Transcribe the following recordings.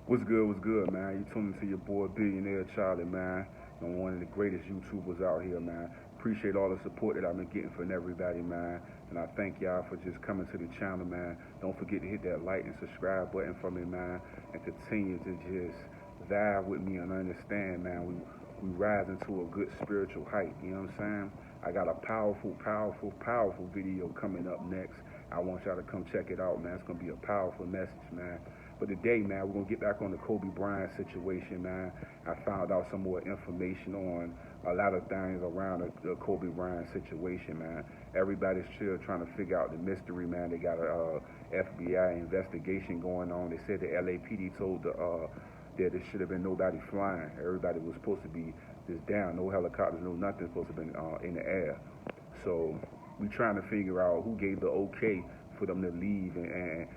What's good, man? You tuning to your boy Billionaire Charlie, man. I'm one of the greatest YouTubers out here, man. Appreciate all the support that I've been getting from everybody, man. And I thank y'all for just coming to the channel, man. Don't forget to hit that like and subscribe button for me, man. And continue to just vibe with me and understand, man. We rising to a good spiritual height, you know what I'm saying? I got a powerful video coming up next. I want y'all to come check it out, man. It's gonna be a powerful message, man. But today, man, we're going to get back on the Kobe Bryant situation, man. I found out some more information on a lot of things around the Kobe Bryant situation, man. Everybody's still trying to figure out the mystery, man. They got a FBI investigation going on. They said the LAPD told that there should have been nobody flying. Everybody was supposed to be just down. No helicopters, no nothing supposed to have been in the air. So we trying to figure out who gave the okay for them to leave and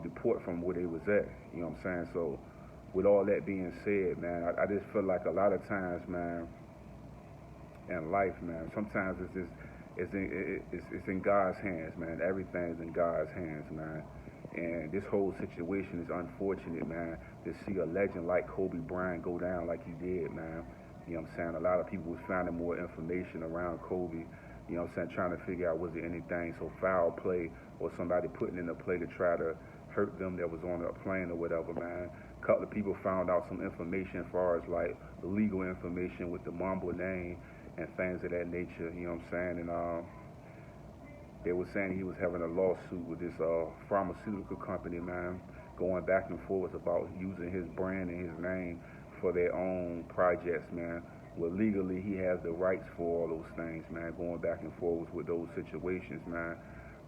deport from where they was at. You know what I'm saying? So with all that being said, man, I just feel like a lot of times, man, in life, man, sometimes it's in God's hands, man. Everything's in God's hands, man. And this whole situation is unfortunate, man, to see a legend like Kobe Bryant go down like he did, man. You know what I'm saying? A lot of people was finding more information around Kobe. You know what I'm saying? Trying to figure out was there anything so foul play or somebody putting in a play to try to hurt them that was on a plane or whatever, man. A couple of people found out some information as far as like legal information with the Mamba name and things of that nature, you know what I'm saying? And they were saying he was having a lawsuit with this pharmaceutical company, man, going back and forth about using his brand and his name for their own projects, man. Well, legally, he has the rights for all those things, man, going back and forth with those situations, man.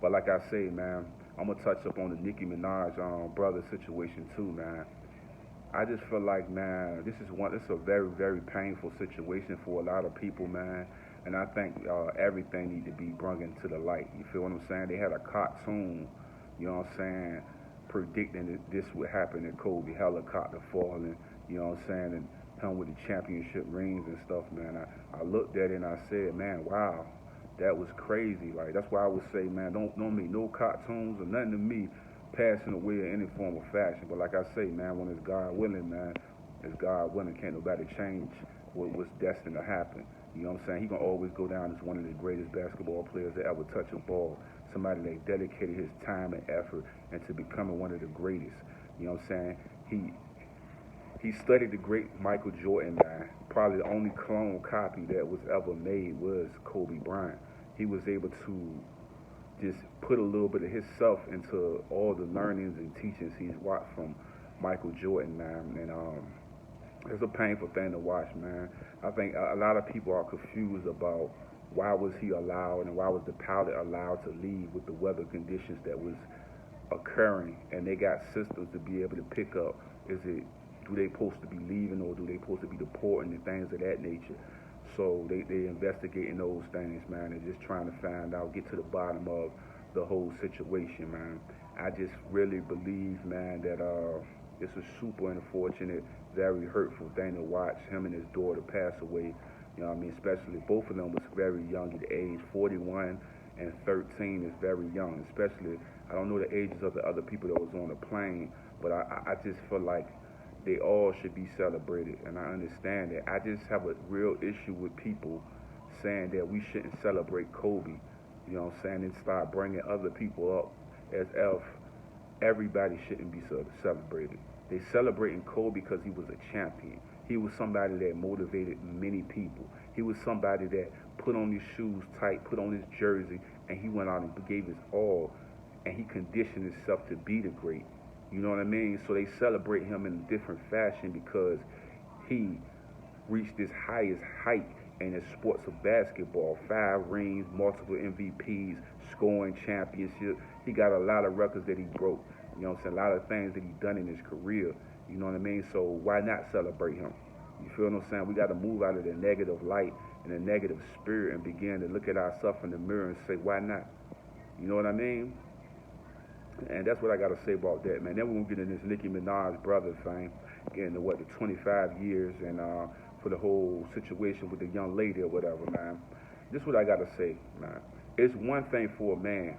But like I say, man, I'm going to touch up on the Nicki Minaj brother situation, too, man. I just feel like, man, this is a very, very painful situation for a lot of people, man. And I think everything need to be brought into the light. You feel what I'm saying? They had a cartoon, you know what I'm saying, predicting that this would happen to Kobe, helicopter falling, you know what I'm saying, and him with the championship rings and stuff, man. I looked at it and I said, man, wow, that was crazy. Like, that's why I would say, man, don't make no cartoons or nothing to me passing away in any form or fashion. But like I say, man, when it's God willing, man, it's God willing. Can't nobody change what's destined to happen. You know what I'm saying? He gonna always go down as one of the greatest basketball players to ever touch a ball. Somebody that dedicated his time and effort into becoming one of the greatest. You know what I'm saying? He studied the great Michael Jordan, man. Probably the only clone copy that was ever made was Kobe Bryant. He was able to just put a little bit of himself into all the learnings and teachings he's watched from Michael Jordan, man. And it's a painful thing to watch, man. I think a lot of people are confused about why was he allowed and why was the pilot allowed to leave with the weather conditions that was occurring, and they got systems to be able to pick up, do they supposed to be leaving or do they supposed to be deporting and things of that nature. So they investigating those things, man, and just trying to find out, get to the bottom of the whole situation, man. I just really believe, man, that it's a super unfortunate, very hurtful thing to watch him and his daughter pass away. You know what I mean? Especially both of them was very young at age. 41 and 13 is very young. Especially, I don't know the ages of the other people that was on the plane, but I just feel like they all should be celebrated, and I understand that. I just have a real issue with people saying that we shouldn't celebrate Kobe, you know what I'm saying, and start bringing other people up as if everybody shouldn't be celebrated. They celebrating Kobe because he was a champion. He was somebody that motivated many people. He was somebody that put on his shoes tight, put on his jersey, and he went out and gave his all, and he conditioned himself to be the great. You know what I mean? So they celebrate him in a different fashion because he reached his highest height in the sports of basketball. 5 rings, multiple MVPs, scoring championship. He got a lot of records that he broke. You know what I'm saying? A lot of things that he done in his career. You know what I mean? So why not celebrate him? You feel what I'm saying? We got to move out of the negative light and the negative spirit and begin to look at ourselves in the mirror and say, why not? You know what I mean? And that's what I got to say about that, man. Then we're going to get in this Nicki Minaj brother thing, getting to the 25 years and for the whole situation with the young lady or whatever, man. This is what I got to say, man. It's one thing for a man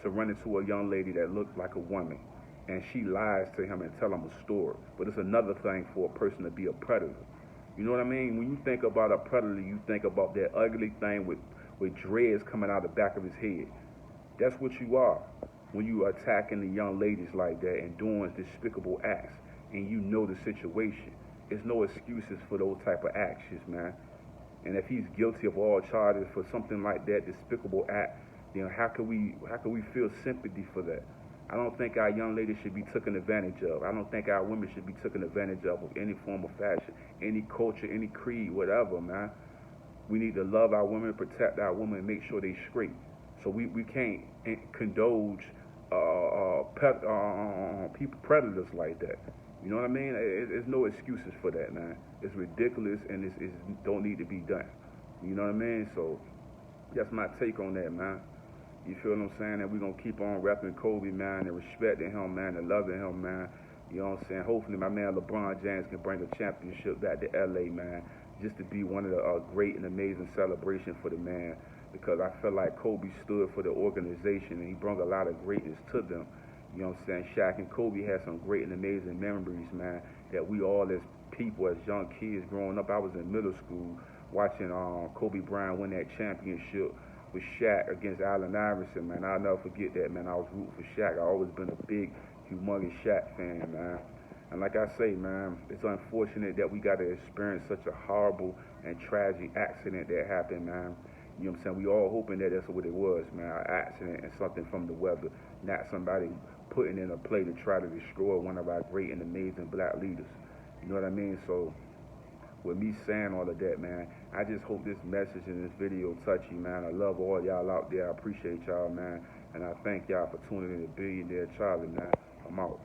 to run into a young lady that looked like a woman and she lies to him and tell him a story. But it's another thing for a person to be a predator. You know what I mean? When you think about a predator, you think about that ugly thing with dreads coming out the back of his head. That's what you are when you are attacking the young ladies like that and doing despicable acts, and you know the situation. There's no excuses for those type of actions, man. And if he's guilty of all charges for something like that despicable act, then how can we feel sympathy for that? I don't think our young ladies should be taken advantage of. I don't think our women should be taken advantage of any form of fashion, any culture, any creed, whatever, man. We need to love our women, protect our women, and make sure they straight. So we can't condone people predators like that. You know what I mean? There's no excuses for that, man. It's ridiculous, and it's don't need to be done. You know what I mean? So that's my take on that, man. You feel what I'm saying? And we're going to keep on repping Kobe, man, and respecting him, man, and loving him, man. You know what I'm saying? Hopefully my man LeBron James can bring a championship back to L.A., man, just to be one of the great and amazing celebrations for the man, because I feel like Kobe stood for the organization, and he brought a lot of greatness to them. You know what I'm saying? Shaq and Kobe had some great and amazing memories, man, that we all as people, as young kids growing up, I was in middle school watching Kobe Bryant win that championship with Shaq against Allen Iverson, man. I'll never forget that, man. I was rooting for Shaq. I've always been a big, humongous Shaq fan, man. And like I say, man, it's unfortunate that we got to experience such a horrible and tragic accident that happened, man. You know what I'm saying? We all hoping that that's what it was, man, an accident and something from the weather, not somebody putting in a play to try to destroy one of our great and amazing black leaders. You know what I mean? So with me saying all of that, man, I just hope this message and this video touch you, man. I love all y'all out there. I appreciate y'all, man. And I thank y'all for tuning in to Billionaire Charlie, man. I'm out.